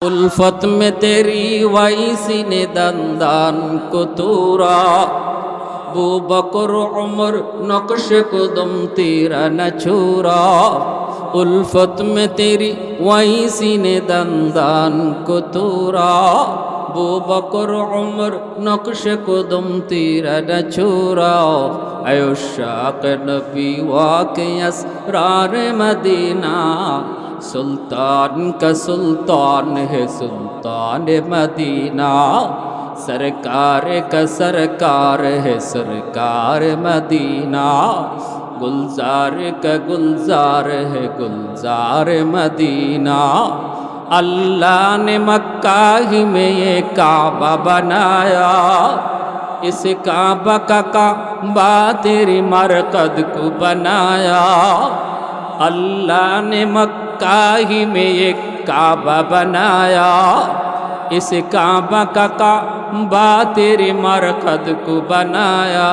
उल्फत में तेरी वैसी ने दंदान को तूरा बू बकर उमर नक्श कदम तेरा न छूरा उल्फत में तेरी वैसी ने दंदान को तूरा बू बकर उमर नक्श कदम तेरा न छूरा अयुशाक नबी वाक़े असरार मदीना सुल्तान का सुल्तान है सुल्तान मदीना सरकार का सरकार है सरकार मदीना गुलजार का गुलजार है गुलजार मदीना अल्लाह ने मक्का ही में ये काबा बनाया इस काबा का काबा तेरी मरकद को बनाया अल्लाह ने मक्का ही में एक काबा बनाया इस काबा का काबा तेरे मरकद को बनाया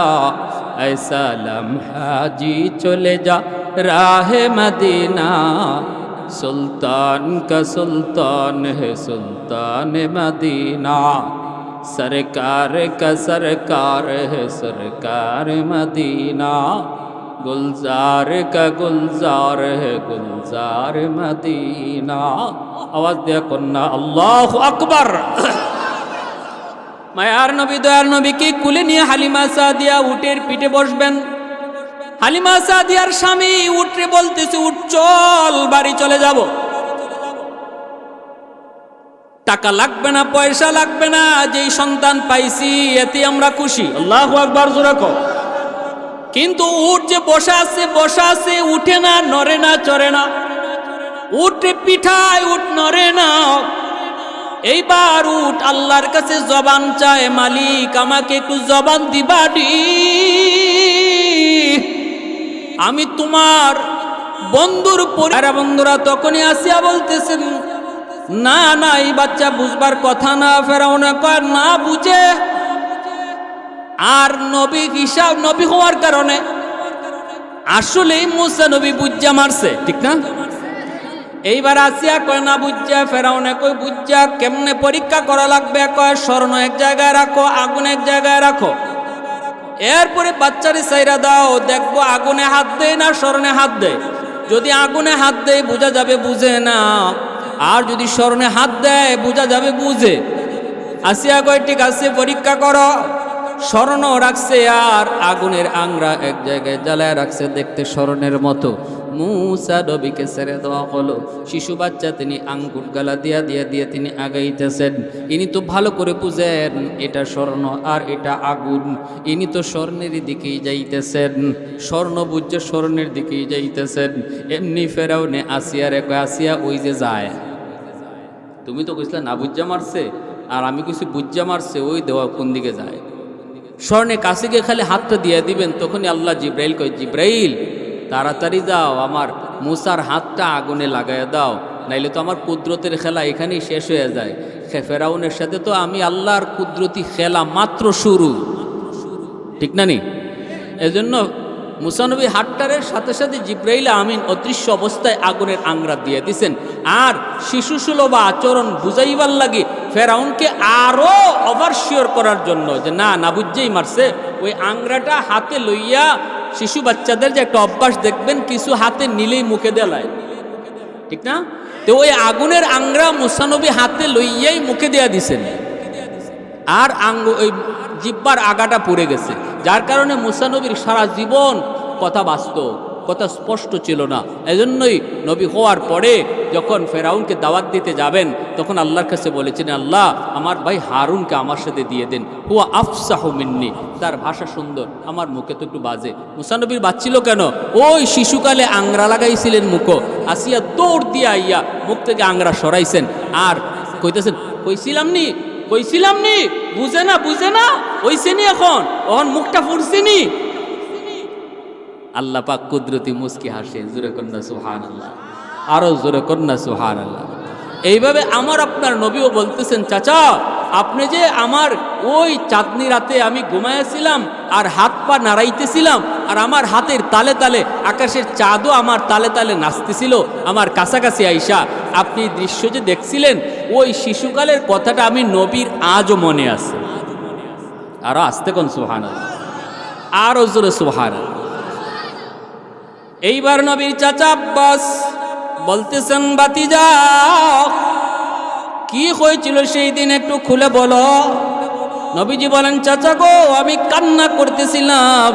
ऐसा लम्हा जी चले जा राह मदीना सुल्तान का सुल्तान है सुल्तान मदीना सरकार का सरकार है सरकार मदीना गुलजार का गुलजार है गुलजार मदीना आवाज दिया कन्ना अल्लाह अकबर मायार नबी दयाल नबी की कुले निये हालिमा सादिया उटेर पीठे बसबेन हालिमा सादियार स्वामी उठे बोलतेছে उठ चल बाड़ी चले যাব টাকা লাগবে না পয়সা লাগবে না যেই সন্তান পাইছি এতে আমরা খুশি আল্লাহু আকবার জোরে কও কিন্তু উট যে বসা আছে উঠে না নড়ে না চড়ে না উঠে পিঠায় উঠ নড়ে না এইবার উট আল্লাহর কাছে জবান চায় মালিক আমাকে একটু জবান দিবাডি আমি তোমার বন্ধুর পরিবার বন্ধুরা তখনই আসিয়া বলতেছেন না না এই বাচ্চা বুঝবার কথা না ফেরাউনে কয় না বুঝে আর নবী হিসাব নবী হওয়ার কারণে আসলেই মুসা নবী বুজ্জা মারছে ঠিক না এইবার আসিয়া কয় না বুজ্জা ফেরাউনে কই বুজ্জা কেমনে পরীক্ষা করা লাগবে কয় স্বর্ণ এক জায়গায় রাখো আগুন এক জায়গায় রাখো এরপরে বাচ্চারে সাইরা দাও দেখবো আগুনে হাত দেয় না স্বর্ণে হাত দেয় যদি আগুনে হাত দেয় বোঝা যাবে বুঝে না আর যদি স্বর্ণে হাত দেয় বোঝা যাবে বুঝে আসিয়া কয় ঠিক আছে পরীক্ষা করো স্বর্ণ রাখছে আর আগুনের আংরা এক জায়গায় জ্বালায় রাখছে দেখতে স্বর্ণের মতো মুসা নবীকে ছেড়ে দেওয়া হলো শিশু বাচ্চা তিনি আঙ্গুর গালা দিয়ে তিনি আগাইতেছেন ইনি তো ভালো করে বুঝেন এটা স্বর্ণ আর এটা আগুন ইনি তো স্বর্ণের দিকেই যাইতেছেন স্বর্ণ বুঝে স্বর্ণের দিকেই যাইতেছেন এমনি ফেরাউনে আসিয়ার এক আসিয়া ওই যে যায় তুমি তো কইছিলা না বুঝা মারছে আর আমি কইছি বুঝা মারছে ওই দেওয়া কোন দিকে যায় স্বর্ণে কাছে গিয়ে খালি হাতটা দিয়ে দিবেন তখনই আল্লাহ জিব্রাইল কয় জিব্রাইল তাড়াতাড়ি যাও আমার মুসার হাতটা আগুনে লাগাইয়া দাও নাইলে তো আমার কুদরতের খেলা এখানেই শেষ হয়ে যায় ফেরাউনের সাথে তো আমি আল্লাহর কুদরতি খেলা মাত্র শুরু ঠিক না নি এজন্য মুসা নবী হাতটারের সাথে সাথে জিব্রাইল আমিন অদৃশ্য অবস্থায় আগুনের আংরা দিয়ে দিছেন আর শিশুসুলভ আচরণ বুঝাইবার লাগে ফেরাউনকে আরো ওভারশিওর করার জন্য যে না বুঝেই মারছে ওই আংরাটা হাতে লইয়া শিশু বাচ্চাদের যে একটা অভ্যাস দেখবেন কিছু হাতে নিলেই মুখে দেলায় ঠিক না তো ওই আগুনের আংরা মুসা নবী হাতে লইয়াই মুখে দেয়া দিছেন আর ওই জিব্বার আগাটা পড়ে গেছে যার কারণে মুসা নবীর সারা জীবন কথা বাস্তব কথা স্পষ্ট ছিল না এজন্যই নবী হওয়ার পরে যখন ফেরাউনকে দাওয়াত দিতে যাবেন তখন আল্লাহর কাছে বলেছেন আল্লাহ আমার ভাই হারুনকে আমার সাথে দিয়ে দেন হুয়া আফসাহু মিন্নি তার ভাষা সুন্দর আমার মুখে তো একটু বাজে মুসা নবীর বাজছিল কেন ওই শিশুকালে আংরা লাগাইছিলেন মুখো আসিয়া দৌড় দিয়ে আইয়া মুখ থেকে আংরা সরাইছেন আর কইতেছেন কইছিলাম নি বুঝে না ওইসেনি এখন মুখটা ফুরছেনি আল্লাহ পাক কুদরতি মুস্কি হাসে জোরে কন্যা সুবহানাল্লাহ আরো জোরে কন্যা সুবহানাল্লাহ এইভাবে আমার আপনার নবীও বলতেছেন চাচা আপনি যে আমার ওই চাঁদনি রাতে আমি ঘুমাইছিলাম আর হাত পা নাড়াইতেছিলাম আর আমার হাতের তালে তালে আকাশের চাঁদও আমার তালে তালে নাচতেছিল আমার কাছাকাছি আইসা আপনি দৃশ্য যে দেখছিলেন ওই শিশুকালের কথাটা আমি নবীর আজও মনে আছে। আরো আসতে কোন সুবহানাল্লাহ, আরো জোরে সুবহানাল্লাহ। এইবার নবীর চাচা আব্বাস বলতেছেন, ভাতিজা কি হয়েছিল সেই দিন একটু খুলে বলো। নবীজি বলেন, চাচা গো আমি কান্না করতেছিলাম,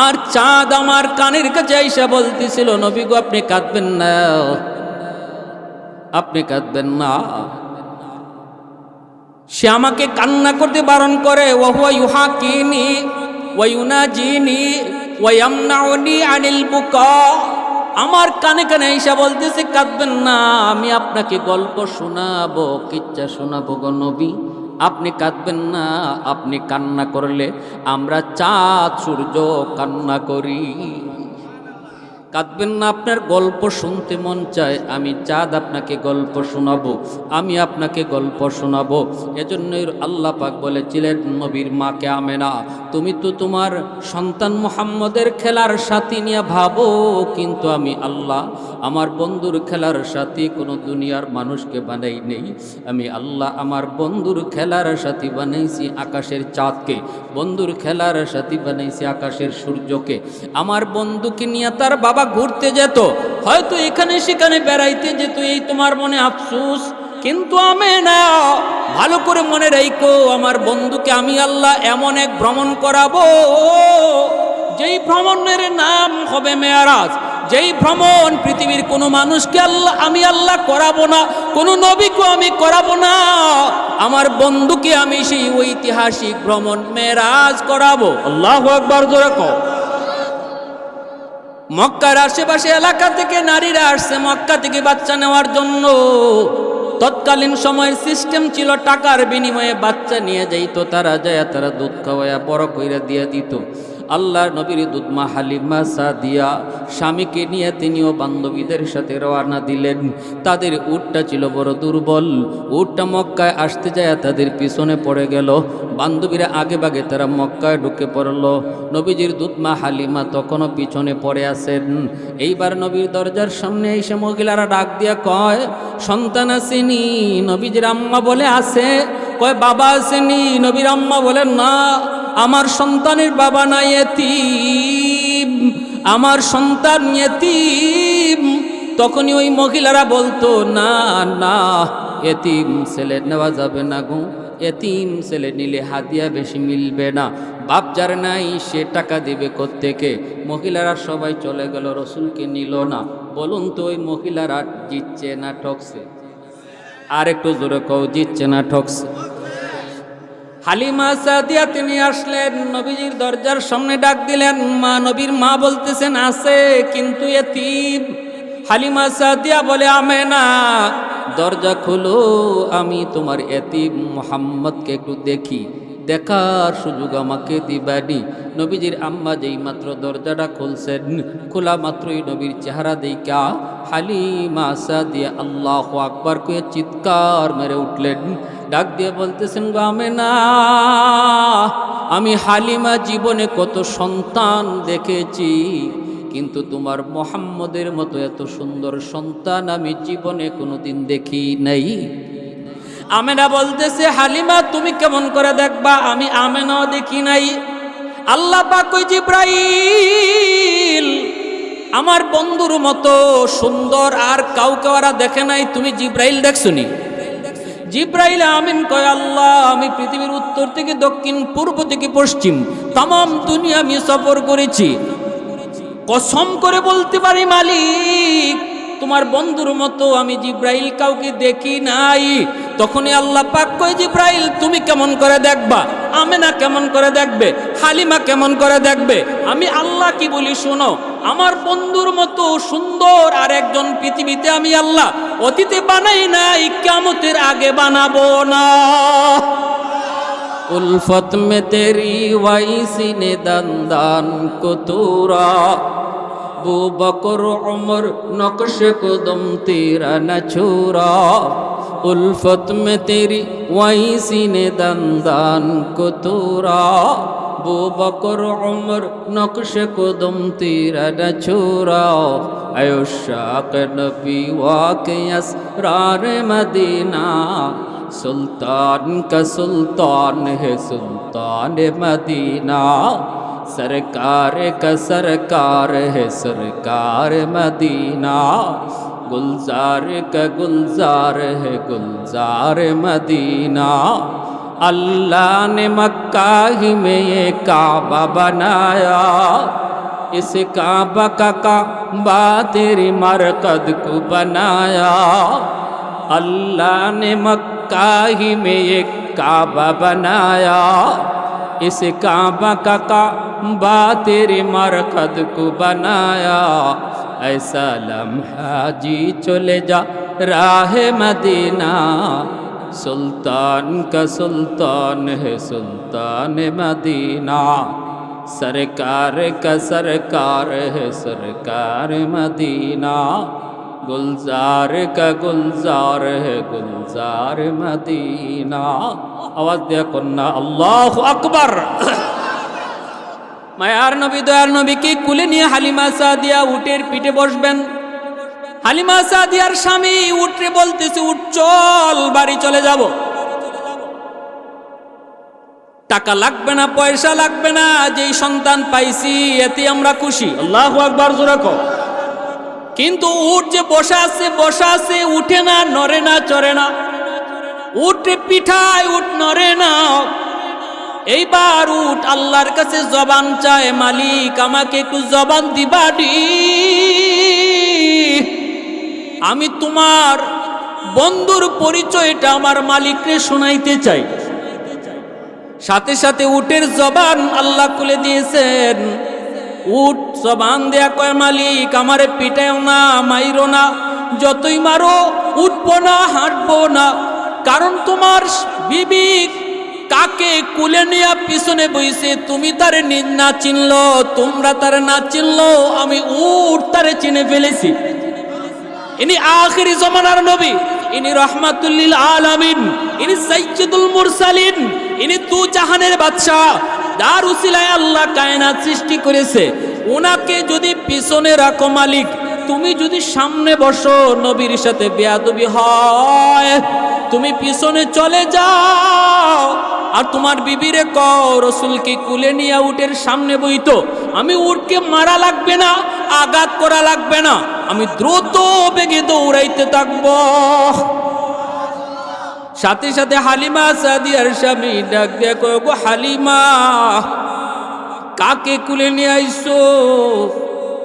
আর চাঁদ আমার কানের কাছে এসে বলতেছিল, নবী গো আপনি কাঁদবেন না, আপনি কাঁদবেন না। সে আমাকে কান্না করতে বারণ করে, ওয়াহুয়া ইউহাকিনি ওয়া ইউনাজিনি ওয়া ইয়ামনাউনি আনিল বুকা। আমার কানে কানে এসে বলতেছে কাঁদবেন না, আমি আপনাকে গল্প শোনাবো, কিচ্ছা শোনাবো গো নবী, আপনি কাঁদবেন না। আপনি কান্না করলে আমরা চাঁদ সূর্য কান্না করি। কাঁদবেন না, আপনার গল্প শুনতে মন চায়, আমি চাঁদ আপনাকে গল্প শোনাবো, আমি আপনাকে গল্প শোনাবো। এজন্যই আল্লাহ পাক বলেছিলেন নবীর মাকে, আমেনা তুমি তো তোমার সন্তান মুহাম্মদের খেলার সাথী নিয়ে ভাবো, কিন্তু আমি আল্লাহ আমার বন্ধুর খেলার সাথী কোনো দুনিয়ার মানুষকে বানাই নেই। আমি আল্লাহ আমার বন্ধুর খেলার সাথী বানাইছি আকাশের চাঁদকে, বন্ধুর খেলার সাথী বানাইছি আকাশের সূর্যকে। আমার বন্ধুকে নিয়ে তার বাবা ঘুরতে যেত, হয়তো এখানে সেখানে বেড়াইতে যেত, এই তোমার মনে আফসোস, কিন্তু আমি না, ভালো করে মনে রাখো আমার বন্ধুকে আমি আল্লাহ এমন এক ভ্রমণ করাবো, যেই ভ্রমণের নাম হবে মেয়ারাজ। যেই ভ্রমণ পৃথিবীর কোনো মানুষকে আমি আল্লাহ করাবো না, কোনো নবীকে আমি করাবো না, আমার বন্ধুকে আমি সেই ঐতিহাসিক ভ্রমণ মেরাজ করাবো। আল্লাহু আকবার, জোরে কও। মক্কার আশেপাশে এলাকা থেকে নারীরা আসছে মক্কা থেকে বাচ্চা নেওয়ার জন্য। তৎকালীন সময়ের সিস্টেম ছিল টাকার বিনিময়ে বাচ্চা নিয়ে যাইতো, তারা যায় তারা দুধ খাওয়াইয়া বড় কইরা দিয়ে দিত। আল্লাহর নবীর দুধমা হালিমা সাদিয়া স্বামীকে নিয়ে তিনিও বান্ধবীদের সাথে রওনা দিলেন। তাদের উটটা ছিল বড় দুর্বল, উটটা মক্কায় আসতে যায় তাদের পিছনে পড়ে গেল। বান্ধবীরা আগে বাগে তারা মক্কায় ঢুকে পড়ল। নবীজির দুধমা হালিমা তখনও পিছনে পড়ে আছেন। এইবার নবীর দরজার সামনে এসে মহিলারা ডাক দিয়া কয়, সন্তান আসেনি? নবীজির আম্মা বলে আছে। কয় বাবা আসেনি? নবীর আম্মা বলেন না, আমার সন্তানের বাবা নাই, এতিম, আমার সন্তান এতিম। তখনই ওই মহিলারা বলতো, না না, এতিম ছেলে নেওয়া যাবে না গো, এতিম ছেলে নিলে হাদিয়া বেশি মিলবে না, বাপ যার নাই সে টাকা দেবে কোত্থেকে। মহিলারা সবাই চলে গেল, রসুলকে নিল না। বলুন তো ওই মহিলারা জিতছে না ঠকছে? আর একটু জোরে কও, জিতছে না ঠকছে? হালিমা সাদিয়া তিনি আসলেন, নবীজির দরজার সামনে ডাক দিলেন, মা। নবীর মা বলতেছেন আছে, কিন্তু এতিম। হালিমা সাদিয়া বলে, আমেনা দরজা খুলো, আমি তোমার এতিম মুহাম্মদকে একটু দেখি, দেখার সুযোগ আমাকে দিবানি। নবীজির আম্মা যেই মাত্র দরজাটা খুলছেন, খোলা মাত্রই নবীর চেহারা দেখা হালিমা সাদিয়া আল্লাহু আকবার কয়ে চিৎকার মেরে উঠলেন। ডাক দিয়ে বলতেছেন, গো আমেনা, আমি হালিমা জীবনে কত সন্তান দেখেছি, কিন্তু তোমার মুহাম্মদের মতো এত সুন্দর সন্তান আমি জীবনে কোনোদিন দেখি নাই। আমেনা বলতেছে, হালিমা তুমি কেমন করে দেখবা, আমি আমেনাও দেখি নাই। আল্লাহ পাক কই, জিব্রাইল আমার বন্ধুর মতো সুন্দর আর কাউকে ওরা দেখে নাই, তুমি জিব্রাইল দেখছনি? জিব্রাইল আমিন কয়, আল্লাহ আমি পৃথিবীর উত্তর থেকে দক্ষিণ, পূর্ব থেকে পশ্চিম তামাম দুনিয়া আমি সফর করেছি, কসম করে বলতে পারি মালিক তোমার বন্ধুর মতো আমি জিব্রাইল কাউকে দেখি নাই। তখনই আল্লাহ পাক কয়, জিব্রাইল তুমি কেমন করে দেখবা, আমেনা কেমন করে দেখবে, হালিমা কেমন করে দেখবে? আমি আল্লাহ কি বলি শোনো, আমার বন্ধুর মতো সুন্দর আর একজন পৃথিবীতে আমি আল্লাহ অতীতে বানাই নাই, কিয়ামতের আগে বানাবো না। উলফত মে তেরি ওয়াইসি নে দান কতুরা, अबू बकर उमर नक्श कदम तेरा न छोड़ा, उल्फत में तेरी वही सीने दंदान को तोड़ा, अबू बकर उमर नक्श कदम तेरा न छोड़ा, আয়শাক নবী ওয়াকে আসরার মদিনা সুলতান কা সুলতান হে সুলতান মদিনা सरकार का सरकार है सरकार मदीना गुलजार का गुलजार है गुलजार मदीना अल्लाह ने मक्का ही में ये काबा बनाया इस काबा का काबा तेरी मरकद को बनाया अल्लाह ने मक्का ही में ये काबा बनाया इस काबा का काबा तेरी मरकद को बनाया ऐसा लम्हा जी चले जा राह मदीना सुल्तान का सुल्तान है सुल्तान मदीना सरकार का सरकार है सरकार मदीना गुलजार का गुलजार है गुलजार मदीना आवाज दिया कन्ना अल्लाह अकबर मायार नबी दयार नबी की कुले निये हालिमा सादिया उटेर पीठे बसबेन हालिमा सादियार स्वामी उठरे बोलतेছে उठ चल बाड़ी चले যাব টাকা লাগবে না পয়সা লাগবে না যেই সন্তান পাইছি এতে আমরা খুশি আল্লাহু আকবার জোরে কও কিন্তু উট যে বসা আছে উঠে না নড়ে না চড়ে না উঠে পিঠায় উঠ নড়ে না এইবার উট আল্লাহর কাছে জবান চায় মালিক আমাকে একটু জবান দিবাডি আমি তোমার বন্ধুর পরিচয়টা আমার মালিককে শোনাইতে চাই সাথে সাথে উটের জবান আল্লাহ খুলে দিয়েছেন উট জবান দেয়া কয় মালিক আমারে পিটাও না মাইরো না যতই মারো উঠবো না হাঁটবো না কারণ তোমার বিবি কাকে কুলে নিয়ে পিছনে বইছে তুমি তারে না চিনলো তোমরা তারে না চিনলো আমি উট তারে চিনে ফেলেছি ইনি আখিরি জামানার নবী ইনি রাহমাতুল লিল আলামিন ইনি সাইয়্যিদুল মুরসালিন ইনি দু জাহানের বাদশা যার উসিলায় আল্লাহ কায়নাত সৃষ্টি করেছে ওনাকে যদি পিছনে রাখো মালিক তুমি যদি সামনে বসো নবীর সাথে বেয়াদবি হয় তুমি পিছনে চলে যাও আর তোমার বিবিরে কও রাসূলকে কুলে নিয়ে উটের সামনে বইতো আমি উটকে মারা লাগবে না আঘাত করা লাগবে না আমি দ্রুত বেগে দৌড়াইতে থাকবো সাথে সাথে হালিমা সাদিয়ার স্বামী ডাক দিয়ে কয় গো হালিমা কাকে কুলে নিয়ে আইছো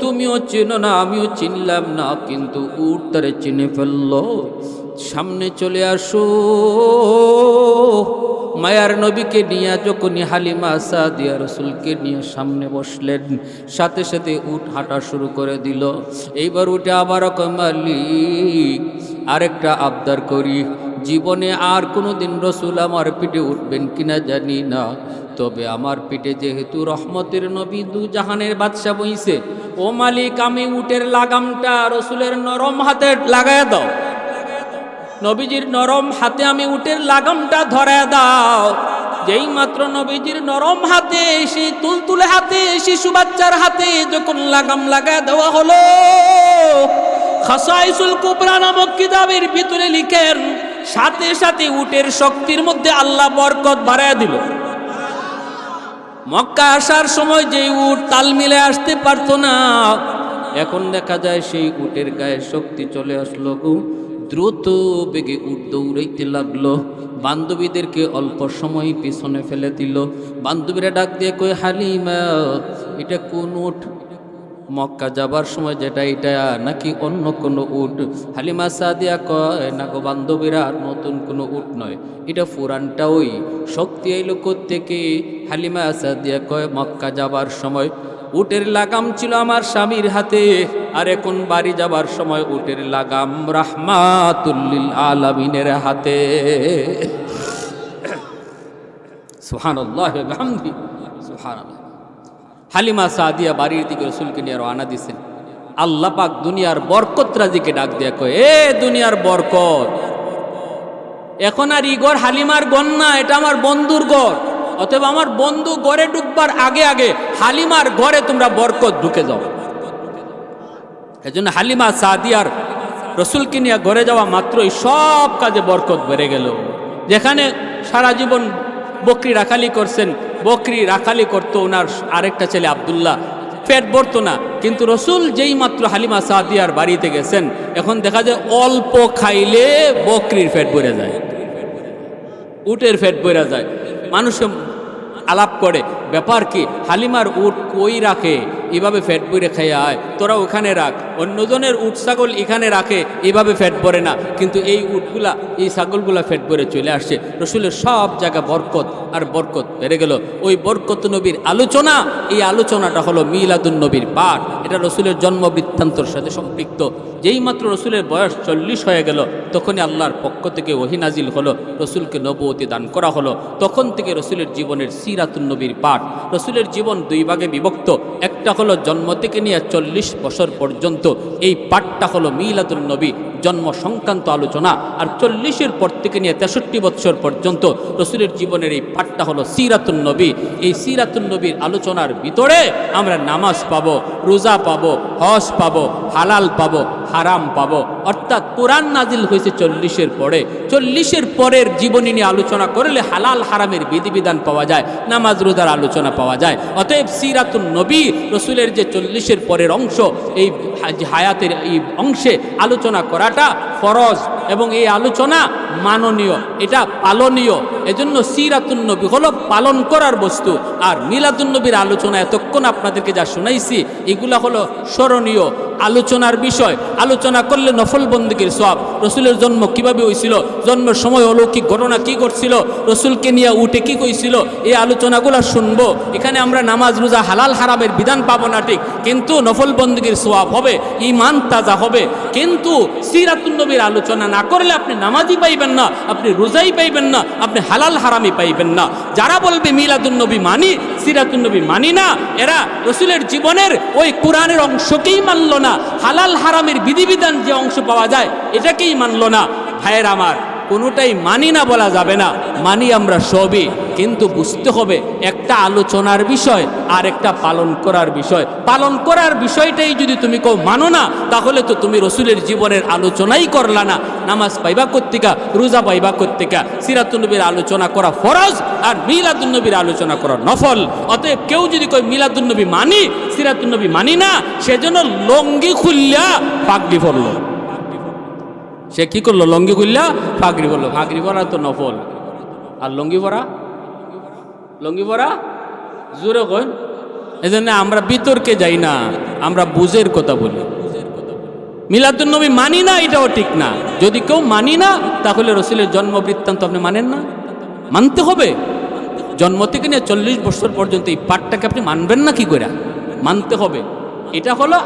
তুমিও চেনো না আমিও চিনলাম না কিন্তু উট তারে চিনে ফেললো সামনে চলে আসো মায়ার নবীকে নিয়ে যখনই হালিমা সাদিয়া রাসূলকে নিয়ে সামনে বসলেন সাথে সাথে উট হাঁটা শুরু করে দিল এইবার উঠে আবার কয় মালিক আরেকটা আবদার করি জীবনে আর কোনোদিন রাসূল আমার পিঠে উঠবেন কিনা জানি না তবে আমার পিঠে যেহেতু রহমতের নবী দু জাহানের বাদশা বইছে ও মালিক আমি উটের লাগামটা রাসূলের নরম হাতে লাগায় দাও নবীজির নরম হাতে আমি উটের লাগামটা ধরায় দাও যেই মাত্র নবীজির নরম হাতে সেই তুলতুলে হাতে শিশু বাচ্চার হাতে যখন লাগাম লাগায় দেওয়া হলো খাসাইসুল কুবরা নামক কিতাবের ভিতরে লিখেন সাথে সাথে উটের শক্তির মধ্যে আল্লাহ বরকত বাড়ায় দিল মক্কা আসার সময় যেই উট তাল মিলে আসতে পারতো না এখন দেখা যায় সেই উটের গায়ে শক্তি চলে আসলো গো দ্রুত বেগে উট দৌড়াইতে লাগলো বান্ধবীদেরকে অল্প সময় পিছনে ফেলে দিল বান্ধবীরা ডাক দিয়ে কই হালিমা এটা কোন উট মক্কা যাবার সময় যেটা এটা নাকি অন্য কোনো উট হালিমা সাদিয়া কয় না গো বান্ধবীরা নতুন কোনো উট নয় এটা পুরানটা ওই শক্তি এলো থেকে হালিমা সাদিয়া কয় মক্কা যাবার সময় উটের লাগাম ছিল আমার স্বামীর হাতে আর এখন বাড়ি যাবার সময় উটের লাগাম রাহমাতুল লিল আলামিনের হাতে সুবহানাল্লাহ ওয়া বিহামদিহি সুবহানাল্লাহ হালিমা সাদিয়া বাড়ির দিকে রাসূলকে নিয়ে রওনা দিয়েছেন আল্লাহ পাক দুনিয়ার বরকত রাজিকে ডাক দিয়া কয় এ দুনিয়ার বরকত এখন আর ই ঘর হালিমার ঘর না এটা আমার বন্ধুর ঘর অতএব আমার বন্ধু ঘরে ঢুকবার আগে আগে হালিমার ঘরে তোমরা বরকত ঢুকে যাও এজন্য হালিমা সাদিয়ার রসুলকে নিয়ে ঘরে যাওয়া মাত্রই সব কাজে বরকত বেড়ে গেল। যেখানে সারা জীবন বকরি রাখালি করছেন, বকরি রাখালি করতো ওনার আরেকটা ছেলে আব্দুল্লাহ, পেট ভরতো না, কিন্তু রসুল যেই মাত্র হালিমা সাদিয়ার বাড়িতে গেছেন, এখন দেখা যায় অল্প খাইলে বকরির পেট ভরে যায়, উটের পেট ভরে যায়। মানুষ আলাপ করে, ব্যাপার কি, হালিমার উট কই রাখে, এভাবে ফ্যাট বইরে খাইয়া আয়, তোরা ওখানে রাখ, অন্যজনের উট ছাগল এখানে রাখে, এভাবে ফ্যাট ভরে না, কিন্তু এই উটগুলা এই ছাগলগুলা ফ্যাট ভরে চলে আসছে। রসুলের সব জায়গা বরকত আর বরকত বেড়ে গেল। ওই বরকত নবীর আলোচনা, এই আলোচনাটা হলো মিলাদুন নবীর পাঠ। এটা রসুলের জন্ম বৃত্তান্তর সাথে সম্পৃক্ত। যেই মাত্র রসুলের বয়স 40 হয়ে গেল, তখনই আল্লাহর পক্ষ থেকে ওহী নাজিল হলো, রসুলকে নবুয়তি দান করা হলো। তখন থেকে রসুলের জীবনের সিরাতুন নবীর পাঠ। রসুলের জীবন দুই ভাগে বিভক্ত, একটা হলো জন্ম থেকে নিয়ে 40 বছর পর্যন্ত, এই পাঠটা হলো মিলাদুন নবী, জন্ম সংক্রান্ত আলোচনা। আর 40-এর পর থেকে নিয়ে 63 বছর পর্যন্ত রসুলের জীবনের এই পাঠটা হলো সিরাতুন নবী। এই সিরাতুন নবীর আলোচনার ভিতরে আমরা নামাজ পাবো, রোজা পাবো, হজ পাবো, হালাল পাবো, হারাম পাবো। অর্থাৎ কোরআন নাজিল হয়েছে 40-এর পরে, 40-এর পরের জীবনী নিয়ে আলোচনা করলে হালাল হারামের বিধিবিধান পাওয়া যায়, নামাজ রোজার আলোচনা পাওয়া যায়। অতএব সিরাতুন নবী রসুলের যে 40-এর পরের অংশ, এই হায়াতের এই অংশে আলোচনা করাটা ফরজ, এবং এই আলোচনা মাননীয়, এটা পালনীয়। এজন্য সিরাতুন নবী হলো পালন করার বস্তু, আর মিলাদুন নবীর আলোচনা এতক্ষণ আপনাদেরকে যা শোনাইছি এগুলা হলো স্মরণীয় আলোচনার বিষয়। আলোচনা করলে নফল বন্দেগীর সওয়াব, রসুলের জন্ম কিভাবে হয়েছিল, জন্মের সময় অলৌকিক ঘটনা কি ঘটছিল, রসুলকে নিয়ে উঠে কি কইছিল, এই আলোচনাগুলো শুনবো। এখানে আমরা নামাজ রোজা হালাল হারামের বিধান পাবো না ঠিক, কিন্তু নফল বন্দেগীর সওয়াব হবে, ঈমান তাজা হবে। কিন্তু সিরাতুন নবীর আলোচনা না করলে আপনি নামাজই পাইবেন না, আপনি রোজাই পাইবেন না, আপনি হালাল হারামই পাইবেন না। যারা বলবে মিলাদুন নবী মানি, সিরাতুন নবী মানি না, এরা রসুলের জীবনের ওই কোরআনের অংশকেই মানল না, হালাল হারামের বিধিবিধান যে অংশ পাওয়া যায় এটাকেই মানল না। ভাইয়ের আমার, কোনোটাই মানি না বলা যাবে না, মানি আমরা সবই, কিন্তু বুঝতে হবে একটা আলোচনার বিষয় আর একটা পালন করার বিষয়। পালন করার বিষয়টাই যদি তুমি কেউ মানো না, তাহলে তো তুমি রসুলের জীবনের আলোচনাই করলা না। নামাজ পাইবা কর্তিকা, রোজা পাইবা কর্তিকা। সিরাতুন নবীর আলোচনা করা ফরজ, আর মিলাদুন নবীর আলোচনা করা নফল। অতএব কেউ যদি কই মিলাদুন নবী মানি, সিরাতুন নবী মানি না, সেজন্য লঙ্গি খুললা পাগড়ি পরলো। সে কি করলো? লঙ্গি খুললা পাগড়ি পরলো। পাগড়ি পরা তো নফল, আর লঙ্গি পরা, লঙ্গি পরা জোরে কই। এই জন্য আমরা বিতর্কে যাই না, আমরা বুঝের কথা বলি। মিলাদুন নবী মানি না, এটাও ঠিক না। যদি কেউ মানি না, তাহলে রসুলের জন্ম বৃত্তান্ত আপনি মানেন না, মানতে হবে। জন্ম থেকে নিয়ে 40 বছর পর্যন্ত এই পাঠটাকে আপনি মানবেন না কি করে? মানতে হবে। এটা হলো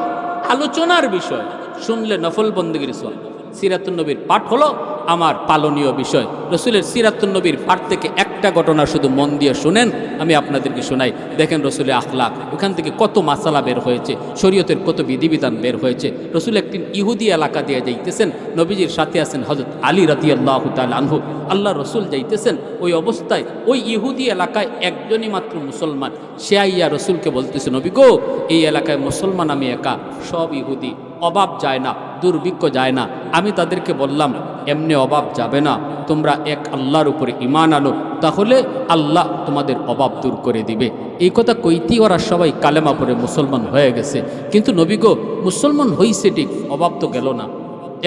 আলোচনার বিষয়, শুনলে নফল বন্দেগীর সওয়াব। সিরাতুন নবীর পাঠ হলো আমার পালনীয় বিষয়। রসুলের সিরাতুন নবীর পাঠ থেকে একটা ঘটনা শুধু মন দিয়ে শুনেন, আমি আপনাদেরকে শোনাই। দেখেন রসুলের আখলাক, ওখান থেকে কত মাসালা বের হয়েছে, শরীয়তের কত বিধিবিধান বের হয়েছে। রসুল একটি ইহুদি এলাকা দিয়ে যাইতেছেন, নবীজির সাথে আছেন হযরত আলী রাদিয়াল্লাহু তাআলা আনহু। আল্লাহ রসুল যাইতেছেন, ওই অবস্থায় ওই ইহুদি এলাকায় একজনই মাত্র মুসলমান। সে আইয়া রসুলকে বলতেছে, নবী গো, এই এলাকায় মুসলমান আমি একা, সব ইহুদি, অভাব যায় না, দুর্ভিক্ষ যায় না। আমি তাদেরকে বললাম, এমনি অভাব যাবে না, তোমরা এক আল্লাহর উপরে ঈমান আনো, তাহলে আল্লাহ তোমাদের অভাব দূর করে দিবে। এই কথা কইতেই ওরা সবাই কালেমা পড়ে মুসলমান হয়ে গেছে। কিন্তু নবী গো, মুসলমান হইছে ঠিক, অভাব তো গেল না।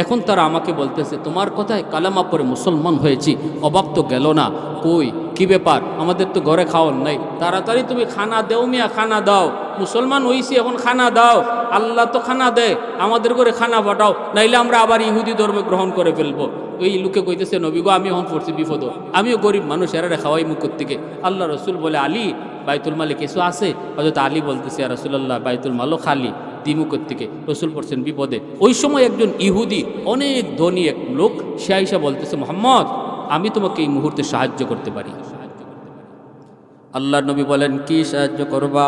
এখন তারা আমাকে বলতেছে, তোমার কথায় কালেমা পড়ে মুসলমান হয়েছি, অভাব তো গেল না। কই, কি ব্যাপার? আমাদের তো ঘরে খাওয়ার নাই। তাড়াতাড়ি তুমি খানা দেও মিয়া, খানা দাও। মুসলমান হইছি, এখন খানা দাও। আল্লাহ তো খানা দেয়, আমাদের ঘরে খানা পাঠাও, নাইলে আমরা আবার ইহুদি ধর্ম গ্রহণ করে ফেলবো। ওই লোকে কইতেছে, নবী গো, আমি এখন পড়ছি বিপদ, আমিও গরিব মানুষ, এরা খাওয়াই মুখের থেকে। আল্লাহ রসুল বলে, আলী, বাইতুল মালে কিছু আছে? হযরত আলী বলতেছে, ইয়া রাসূলুল্লাহ, বাইতুল মালও খালি, দিমুখের থেকে। রসুল পড়ছেন বিপদে। ওই সময় একজন ইহুদি, অনেক ধনী এক লোক, সে আইসা বলতেছে, মুহাম্মদ, আমি তোমাকে এই মুহূর্তে সাহায্য করতে পারি। আল্লাহর নবী বলেন, কি সাহায্য করবা?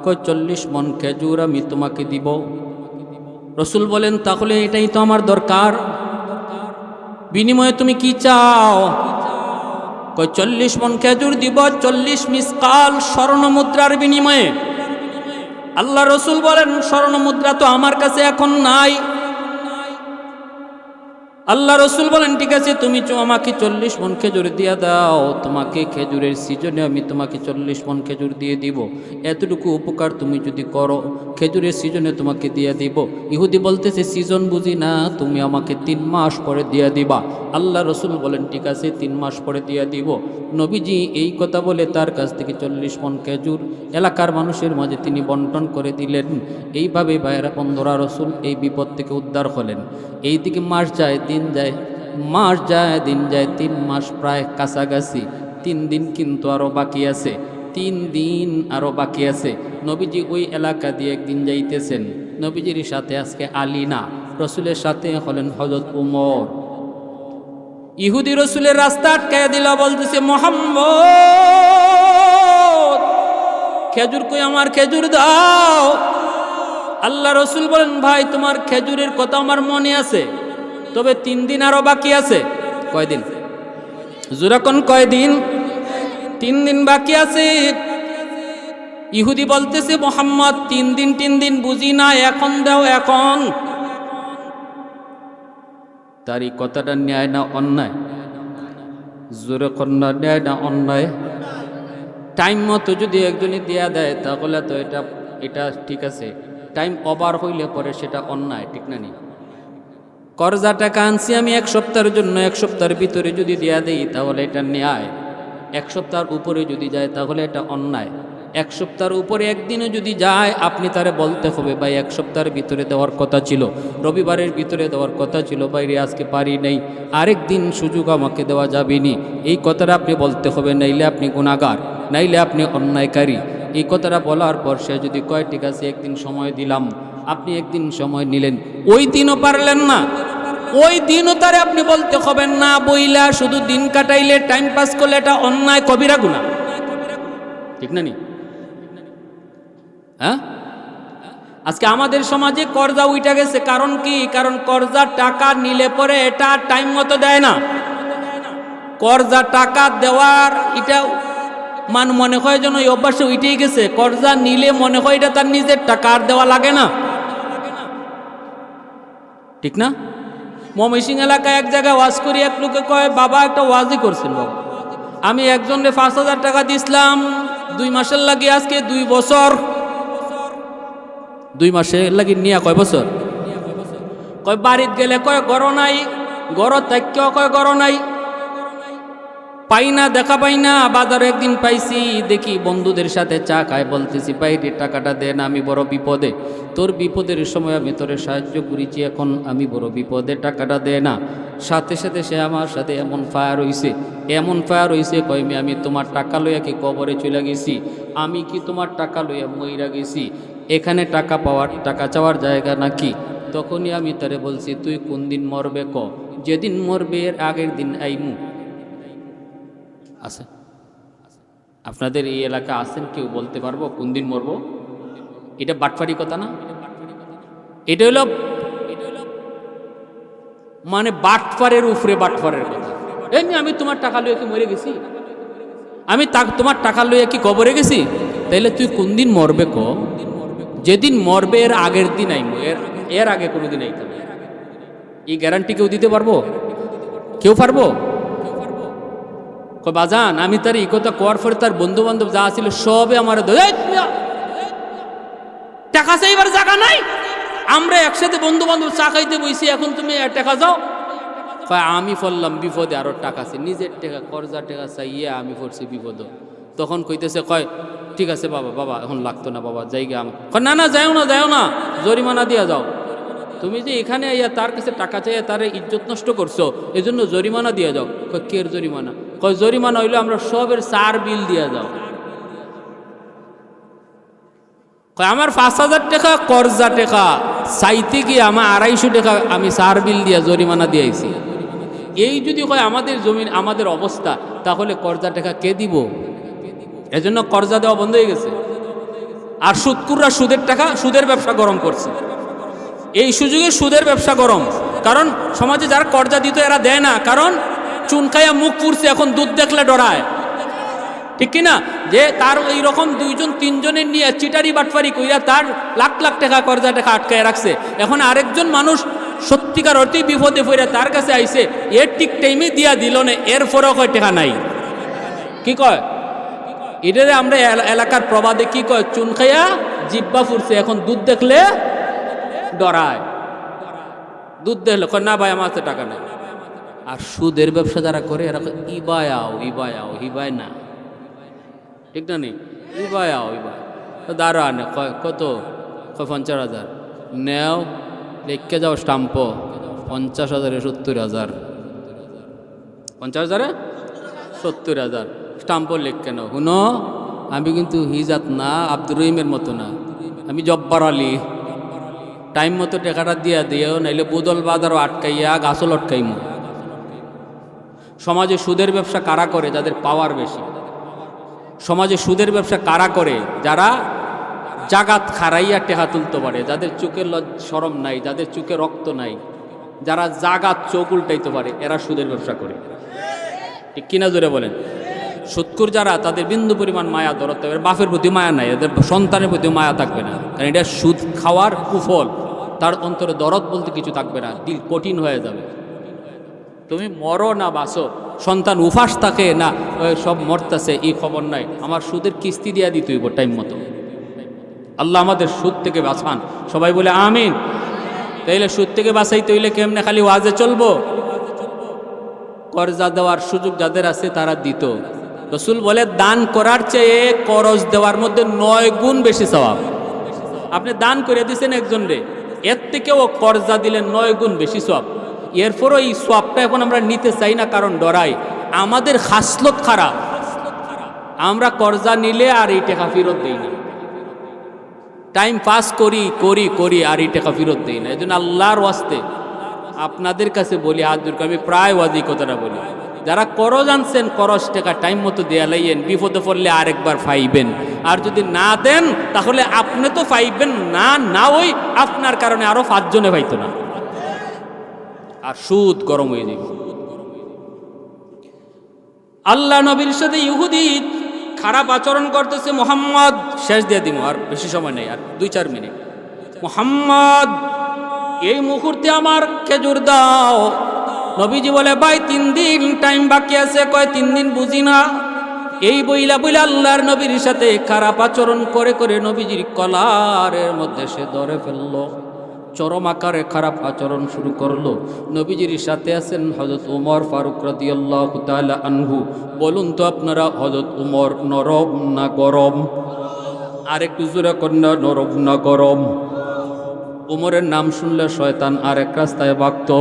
কই 40 মণ খেজুর আমি তোমাকে দিব। রসুল বলেন, তাহলে এটাই তো আমার দরকার, বিনিময়ে তুমি কি চাও? কই 40 মণ খেজুর দিব 40 মিসকাল স্বর্ণ মুদ্রার বিনিময়ে। আল্লাহ রসুল বলেন স্বর্ণ মুদ্রা তো আমার কাছে এখন নাই। আল্লাহ রসুল বলেন ঠিক আছে, তুমি আমাকে 40 মণ খেজুর দিয়ে দাও, তোমাকে খেজুরের সিজনে আমি তোমাকে 40 মণ খেজুর দিয়ে দিব। এতটুকু উপকার তুমি যদি করো, খেজুরের সিজনে তোমাকে দিয়ে দিব। ইহুদি বলতেছে সিজন বুঝি না, তুমি আমাকে 3 মাস পরে দিয়ে দিবা। আল্লাহ রসুল বলেন ঠিক আছে 3 মাস পরে দিয়ে দিব। নবীজি এই কথা বলে তার কাছ থেকে 40 মণ খেজুর এলাকার মানুষের মাঝে তিনি বন্টন করে দিলেন। এইভাবে ভাইয়েরা বন্ধুরা রসুল এই বিপদ থেকে উদ্ধার হলেন। এই দিকে মাস যায়, দিন যায়, মাস যায়, দিন যায়, 3 মাস প্রায় কাছাকাছি। 3 দিন কিন্তু আরও বাকি আছে, 3 দিন আরও বাকি আছে। নবীজি ওই এলাকা দিয়ে একদিন যাইতেছেন। নবীজির সাথে আজকে আলী না, রসুলের সাথে হলেন হযরত উমর। ইহুদি রসুলের রাস্তা আটকায় দিল, বলতেছে মুহাম্মদ খেজুর কই, আমার খেজুর দাও। আল্লাহ রসুল বলেন ভাই তোমার খেজুরের কথা আমার মনে আছে, তবে 3 দিন আরো বাকি আছে। কয়দিন? জোরাকন কয়দিন? 3 দিন বাকি আছে। ইহুদি বলতেছে মুহাম্মদ 3 দিন বুঝি না, এখন দাও এখন। তার এই কথাটা ন্যায় না অন্যায়? জোরাকন না ন্যায় না অন্যায়? টাইম মতো যদি একজনই দেয়া দেয় তাহলে তো এটা ঠিক আছে, টাইম ওভার হইলে পরে সেটা অন্যায়, ঠিক না? নি কর্জা টাকা আনছি আমি 1 সপ্তাহের জন্য, 1 সপ্তাহের ভিতরে যদি দেয়া দেই তাহলে এটা ন্যায়। 1 সপ্তাহের উপরে যদি যায় তাহলে এটা অন্যায়। 1 সপ্তাহের উপরে একদিনও যদি যায় আপনি তারে বলতে হবে ভাই 1 সপ্তাহের ভিতরে দেওয়ার কথা ছিল, রবিবারের ভিতরে দেওয়ার কথা ছিল, বাইরে আজকে পারি নাই, আরেক দিন সুযোগ আমাকে দেওয়া যাবে নি। এই কথাটা আপনি বলতে হবে, নাইলে আপনি গুনাহগার, নাইলে আপনি অন্যায়কারী। এই কথাটা বলার পর সে যদি কয় ঠিক আছে 1 দিন সময় দিলাম, আপনি 1 দিন সময় নিলেন, ওই দিনও পারলেন না, ওই দিনও তারে আপনি বলতে হবেন না বইলা শুধু দিন কাটাইলে, টাইম পাস করলে এটা অন্যায়, কবিরা গুনাহ, ঠিক না? নি হ্যাঁ, আজকে আমাদের সমাজে কর্জা উইটা গেছে। কারণ কি? কারণ কর্জা টাকা নিলে পরে এটা টাইম মতো দেয় না। কর্জা টাকা দেওয়ার এটা মনে হয় যেন ওই অভ্যাসে উঠেই গেছে। কর্জা নিলে মনে হয় এটা তার নিজের টাকা, আর দেওয়া লাগে না, ঠিক না? ময়মনসিংহ এলাকায় এক জায়গায় ওয়াজ করি, এক লোকে কয় বাবা একটা ওয়াজই করছেন, বাবা আমি একজনে 5,000 টাকা দিছিলাম 2 মাসের লাগে, আজকে 2 বছর। 2 মাসের লাগে নিয়ে কয় বছর? কয় বাড়িত গেলে কয় গড় নাই, গড় থাকতেও কয় গড় নাই, পাই না, দেখা পাই না। বাজারে একদিন পাইছি, দেখি বন্ধুদের সাথে চা খায়, বলতেছি বাইরে টাকাটা দেন, আমি বড় বিপদে, তোর বিপদের সময় আমি তোরে সাহায্য করেছি, এখন আমি বড় বিপদে, টাকাটা দে না। সাথে সাথে সে আমার সাথে এমন ফায়ার হইছে, কয় আমি তোমার টাকা লইয়া কি কবরে চলে গেছি? আমি কি তোমার টাকা লইয়া মইরা গেছি? এখানে টাকা চাওয়ার জায়গা নাকি? তখনই আমি তারে বলছি তুই কোন দিন মরবে ক? যেদিন মরবে এর আগের দিন আইমু। আছে আপনাদের এই এলাকা আছেন কেউ বলতে পারবো কোন দিন মরবো? এটা বাটফারি কথা না? এটা হলো মানে বাটফারের উপরে বাটফারের কথা। এমনি আমি তোমার টাকা লইয়া কি মরে গেছি? আমি তোমার টাকা লইয়া কি কবরে গেছি? তাইলে তুই কোন দিন মরবে ক? যেদিন মরবে এর আগের দিন আইমু, এর আগে কোনোদিন আইতে না। এই গ্যারান্টি কেউ দিতে পারবো? কেউ পারবো? বাজান আমি তার এই কথা করার পরে তার বন্ধু বান্ধব যা ছিল সবে আমার টাকা চাইবার জায়গা নাই, আমরা একসাথে বন্ধু বান্ধব চা খাইতে বইছি, এখন তুমি টাকা যাও। আমি পড়লাম বিপদে, আরো টাকা আছে, নিজের টাকা কর্জা টাকা চাইয়া আমি পড়ছি বিপদ। তখন কইতেছে কয় ঠিক আছে বাবা এখন লাগতো না বাবা, জায়গা না যাও না, জরিমানা দিয়া যাও। তুমি যে এখানে আইয়া তার কাছে টাকা চাইয়া তার ইজ্জত নষ্ট করছো, এজন্য জরিমানা দিয়া যাও। কের জরিমানা? কয় জরিমানা হইলো আমরা সবের 4 বিল দিয়া যাও। কয় আমার 5,000 টাকা কর্জা টাকা চাইতে গিয়ে আমার 250 টাকা আমি 4 বিল দিয়া জরিমানা দিয়েছি। এই যদি কয় আমাদের জমিন আমাদের অবস্থা, তাহলে কর্জা টাকা কে দিব? এজন্য কর্জা দেওয়া বন্ধ হয়ে গেছে। আর সুদকুররা সুদের ব্যবসা গরম করছে। এই সুযোগে সুদের ব্যবসা গরম, কারণ সমাজে যারা কর্জা দিত এরা দেয় না, কারণ চুনকাইয়া মুখ পুড়ছে, এখন দুধ দেখলে ডরায়। ঠিক কিনা? যে তার এইরকম 2জন 3জনের নিয়ে চিটারি বাটফারি কইরা তার লাখ লাখ টাকা কর্জা টাকা আটকায় রাখছে। এখন আরেকজন মানুষ সত্যিকার অতি বিপদে পড়ে তার কাছে আইছে, এর ঠিক টাইমে দিয়া দিল না, এরপরও কয় টাকা নাই। কি কয়? এটারে আমরা এলাকার প্রবাদে কি কয়, চুন খাইয়া জিব্বা ফুরছে, এখন দুধ দেখলে ডরায়। দুধ দেখলে কয় না ভাই আমার হাতে টাকা নাই। আর সুদের ব্যবসা যারা করে এরা ইবায় আও ইবায় আও, ইবায় না, ঠিক না? নেই ইবায় আও ইবায় দাঁড়ান, কয় কত? কয় 50,000 নেও, লিখকে যাও স্টাম্প, 50,000 70,000, 50,000 70,000 স্টাম্প লিখকে নাও। শুনো, আমি কিন্তু হিজাত না, আব্দুর রহিমের মতো না, আমি জব্বার আলী। টাইম মতো টাকাটা দিয়া দিও, নাইলে বুদল বাজারও আটকাইয়া গাছল আটকাইমু। সমাজে সুদের ব্যবসা কারা করে? যাদের পাওয়ার বেশি। সমাজে সুদের ব্যবসা কারা করে? যারা জাগাত খারাইয়া টেহা তুলতে পারে, যাদের চোখে শরম নাই, যাদের চোখে রক্ত নাই, যারা জাগাত চোখ উল্টাইতে পারে, এরা সুদের ব্যবসা করে। ঠিক কিনা জোরে বলেন? সুদখোর যারা, তাদের বিন্দু পরিমাণ মায়া দরদ থাকবে, বাপের প্রতি মায়া নাই, এদের সন্তানের প্রতি মায়া থাকবে না, কারণ এটা সুদ খাওয়ার কুফল। তার অন্তরে দরদ বলতে কিছু থাকবে না, দিল কঠিন হয়ে যাবে। তুমি মরো না বাঁচো, সন্তান উপাস থাকে না সব মরতেছে, এই খবর নাই, আমার সুদের কিস্তি দিয়া দিতে হইব টাইম মতো। আল্লাহ আমাদের সুদ থেকে বাঁচান, সবাই বলে আমিন। তাইলে সুদ থেকে বাঁচাইতে হইলে কেমনে খালি ওয়াজে চলবো? কর্জা দেওয়ার সুযোগ যাদের আছে তারা দিত। রসুল বলে দান করার চেয়ে করজ দেওয়ার মধ্যে 9 গুণ বেশি সওয়াব। আপনি দান করে দিয়েছেন একজন রে, এর থেকেও কর্জা দিলে 9 গুণ বেশি সওয়াব। এরপরও এই সওয়াবটা এখন আমরা নিতে চাই না, কারণ ডরাই। আমাদের খাসলত খারাপ, আমরা কর্জা নিলে আর এই টাকা ফেরত দিই না, টাইম পাস করি করি করি আর এই টাকা ফেরত দিই না। এই জন্য আল্লাহর ওয়াস্তে আপনাদের কাছে বলি, হাত জোর করে আমি প্রায় ওয়াজি কথাটা বলি, যারা করজ আনছেন করজ টাকা টাইম মতো দেয়া লাইয়েন, বিপদে পড়লে আরেকবার পাইবেন। আর যদি না দেন তাহলে আপনি তো পাইবেন না, না ওই আপনার কারণে আরো 5 জনে পাইতো না, আর সুদ গরম হয়ে যাবে। আল্লাহ নবীর সাথে ইহুদি খারাপ আচরণ করতেছে। মোহাম্মদ, শেষ দিয়ে দিব, আর বেশি সময় নেই, আর 2-4 মিনিট। মোহাম্মদ, এই মুহূর্তে আমার খেজুর দাও। নবীজি বলে ভাই 3 দিন টাইম বাকি আছে। কয় 3 দিন বুঝি না। এই বইলা বইলা আল্লাহর নবীর সাথে খারাপ আচরণ করে করে নবীজির কলারের মধ্যে সে ধরে ফেললো, চরম আকারে খারাপ আচরণ শুরু করলো। নবীজির সাথে আছেন হযরত উমর ফারুক রাদিয়াল্লাহু তাআলা আনহু। বলুন তো আপনারা, হযরত উমর নরম না গরম? আর একটু জোরে কন্যা, নরম না গরম? উমরের নাম শুনলে শয়তান আরেক রাস্তায় ভাগত।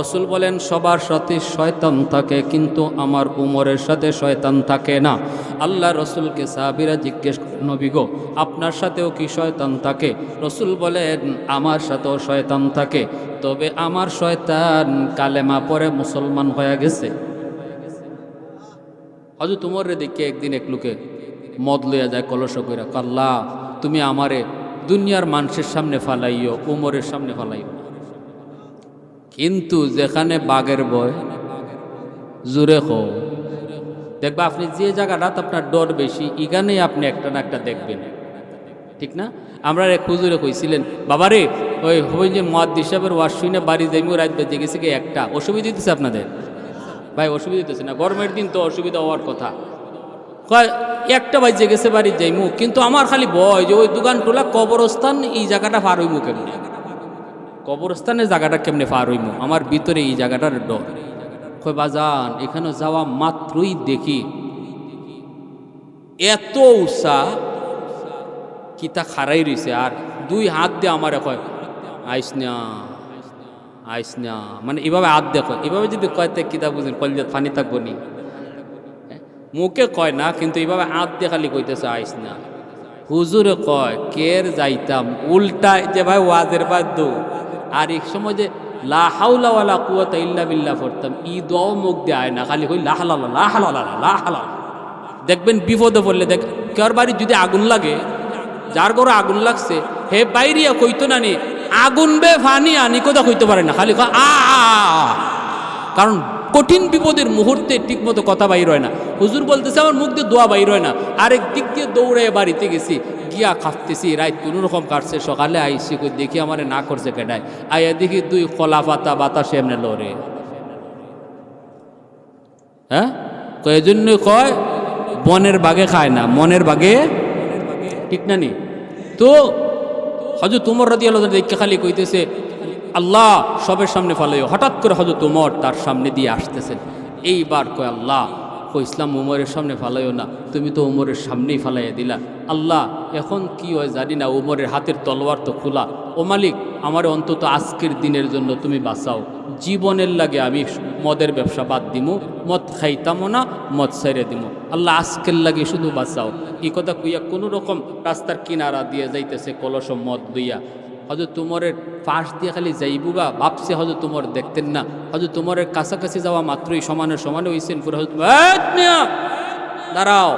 রসুল বলেন সবার সাথে শয়তান থাকে, কিন্তু আমার উমরের সাথে শয়তান থাকে না। আল্লাহ রসুলকে সাহাবীরা জিজ্ঞেস, নবী গো আপনার সাথেও কি শয়তান থাকে? রসুল বলেন আমার সাথেও শয়তান থাকে, তবে আমার শয়তান কালেমা পড়ে মুসলমান হয়ে গেছে। হযরত উমরের দিকে একদিন এক লোকে মদ লইয়া যায় কলস কইরা, আল্লাহ তুমি আমারে দুনিয়ার মানুষের সামনে ফালাইও, উমরের সামনে ফালাইও। কিন্তু যেখানে বাঘের ভয়, জোরে হো, দেখবা আপনি যে জায়গাটা আপনার ডর বেশি, এখানেই আপনি একটা না একটা দেখবেন, ঠিক না? আমরা এক হুজুরে কইছিলেন, বাবারে ওই হই যে মুয়াদ্দিস সাহেবের ওয়াজ শুনে বাড়ি যাইমু, রাত বেজে গেছে কি একটা। অসুবিধা দিতেছে আপনাদের? ভাই অসুবিধা দিতেছে না? গরমের দিন তো অসুবিধা হওয়ার কথা। কয় 1টা বাজে গেছে বাড়ি যাইমু, কিন্তু আমার খালি ভয় যে ওই দোকান টোলা কবরস্থান, এই জায়গাটা পার হইমু কেমনে? কবরস্থানের জায়গাটা কেমনে পার হইমু? আমার ভিতরে এই জায়গাটার ডর। কয় বাজান, এখানে যাওয়া মাত্রই দেখি এত উষা কিতা খারাই রইছে, আর 2 হাত দিয়ে আমার কয় আইস না আইস না, মানে এভাবে হাত দেখো। এভাবে যদি কয়তে কিতা বুঝেন, কলিজাত পানি থাকবো নি? মুখে কয় না, কিন্তু এইভাবে হাত দিয়ে খালি কইতেছে আইস না। হুজুরে কয় কের যাইতাম, উল্টা যে ভাই ওয়াজের বাদ্য। আর এক সময় যে লা হাওলা ওয়ালা কুওয়াতা ইল্লা বিল্লাহ পড়তাম, ই দোয়া মুখ দিয়ে আয় না, খালি কই লা হালালা লা হালালা লা হালালা। দেখবেন বিপদে পড়লে, দেখ কার বাড়ি যদি আগুন লাগে, যার ঘরে আগুন লাগছে, হে বাইরিয়া কইতো না নি আগুন বে ফানি আনি, কোথা কইতে পারে না, খালি আ, কারণ কঠিন বিপদের মুহূর্তে ঠিকমতো কথা বাইর হয় না। হুজুর বলতেছে আমার মুখ দিয়ে দোয়া বাইর হয় না, আরেক দিক দিয়ে দৌড়ে বাড়িতে গেছি, গিয়া খাপতেছি, রাত কোনো রকম কাটছে, সকালে আইসি কই দেখি আমার না করছে কেডায়, আইয়া দেখি 2 কলা পাতা বাতাসে এমনি লড়ে। হ্যাঁ, এই জন্য কয় বনের বাগে খায় না, মনের বাগে, ঠিক না নি? তো হযরত ওমর রাদিয়াল্লাহু আনহু দেখে খালি কইতেছে আল্লাহ সবের সামনে ফালাইও। হঠাৎ করে হযরত ওমর তার সামনে দিয়ে আসতেছেন। এইবার কয় আল্লাহ, কই ইসলাম ওমরের সামনে ফালাইও না, তুমি তো ওমরের সামনেই ফালাইয়া দিলা। আল্লাহ এখন কি হয় জানি না, ওমরের হাতের তলোয়ার তো খোলা। ও মালিক, আমার অন্তত আজকের দিনের জন্য তুমি বাঁচাও, জীবনের লাগে আমি মদের ব্যবসা বাদ দিমু, মদ খাইতামও না, মদ ছাইরে দিমু, আল্লাহ আজকের লাগে শুধু বাঁচাও। এই কথা কইয়া কোনো রকম রাস্তার কিনারা দিয়ে যাইতেছে কলস মদ দইয়া। হযরত ওমরের পাশ দিয়ে খালি যাইবুগা, ভাবছে হযরত ওমর দেখতেন না। হযরত ওমরের কাছাকাছি যাওয়া মাত্রই সমানে সমানে হইছেন পুরো হযরত দাঁড়াও,